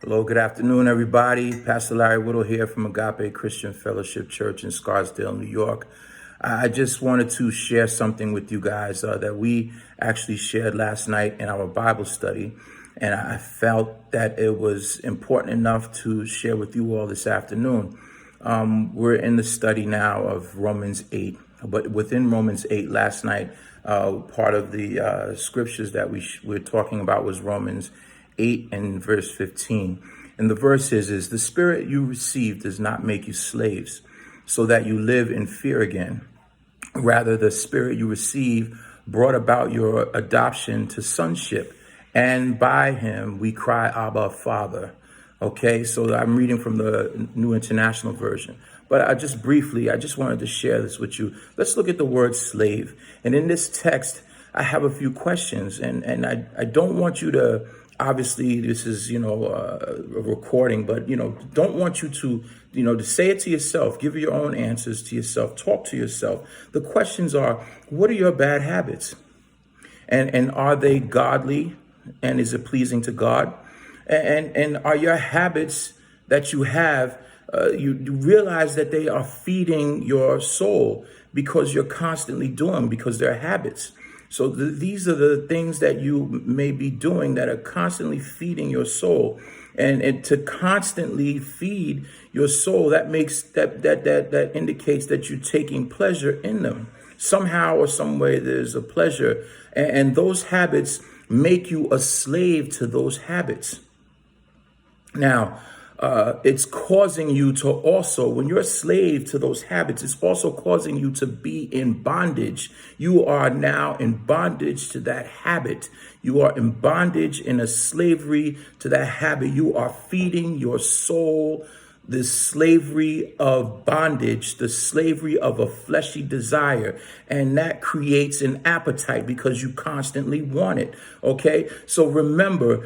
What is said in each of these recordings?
Hello, good afternoon, everybody. Pastor Larry Whittle here from Agape Christian Fellowship Church in Scarsdale, New York. I just wanted to share something with you guys that we actually shared last night in our Bible study. And I felt that it was important enough to share with you all this afternoon. We're in the study now of Romans 8. But within Romans 8 last night, part of the scriptures that we're talking about was Romans 8 and verse 15. And the verse is the spirit you received does not make you slaves so that you live in fear again. Rather, the spirit you receive brought about your adoption to sonship. And by him, we cry, Abba, Father. Okay, so I'm reading from the New International Version. But I just wanted to share this with you. Let's look at the word slave. And in this text, I have a few questions. And I don't want you to, obviously, this is, a recording, but, don't want you to, to say it to yourself. Give your own answers to yourself. Talk to yourself. The questions are, what are your bad habits? And are they godly? And is it pleasing to God? And are your habits that you have, you realize that they are feeding your soul because you're constantly doing, because they're habits. So these are the things that you may be doing that are constantly feeding your soul. And to constantly feed your soul, that makes that indicates that you're taking pleasure in them. Somehow or some way there's a pleasure. And those habits make you a slave to those habits. Now, it's causing you to also, when you're a slave to those habits, it's also causing you to be in bondage. You are now in bondage to that habit. You are in bondage, in a slavery to that habit. You are feeding your soul this slavery of bondage, the slavery of a fleshy desire. And that creates an appetite because you constantly want it. Okay. So remember,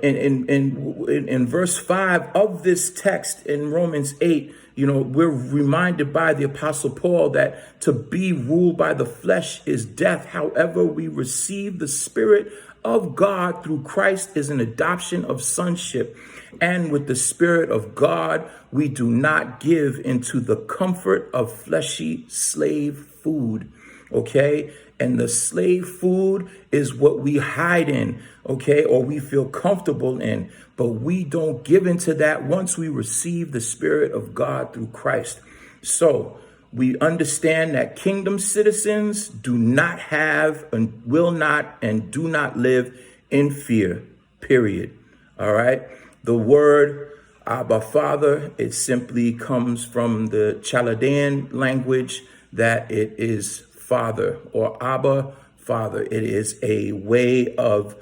in verse 5 of this text in Romans 8, we're reminded by the Apostle Paul that to be ruled by the flesh is death. However, we receive the Spirit of God through Christ is an adoption of sonship. And with the Spirit of God, we do not give into the comfort of fleshy slave food. Okay. And the slave food is what we hide in, okay, or we feel comfortable in, but we don't give into that once we receive the Spirit of God through Christ. So we understand that kingdom citizens do not have and will not and do not live in fear, period. All right. The word Abba, Father, it simply comes from the Chaldean language that it is Father, or Abba, Father. It is a way of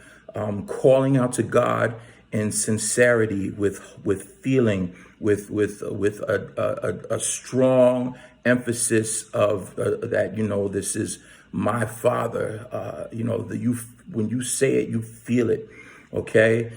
calling out to God in sincerity, with feeling, with a strong emphasis of that. This is my Father. When you say it, you feel it. Okay.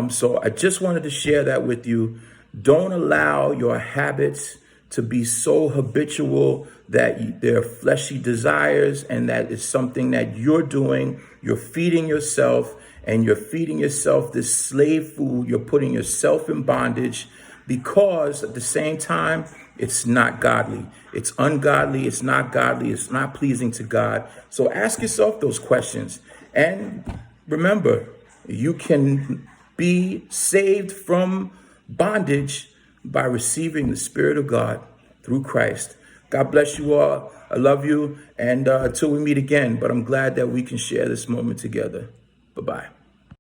So I just wanted to share that with you. Don't allow your habits to be so habitual that they're fleshy desires, and that is something that you're doing. You're feeding yourself, and you're feeding yourself this slave food. You're putting yourself in bondage because at the same time, it's not godly. It's ungodly. It's not godly. It's not pleasing to God. So ask yourself those questions. And remember, you can be saved from bondage by receiving the Spirit of God through Christ. God bless you all. I love you. And until we meet again, but I'm glad that we can share this moment together. Bye-bye.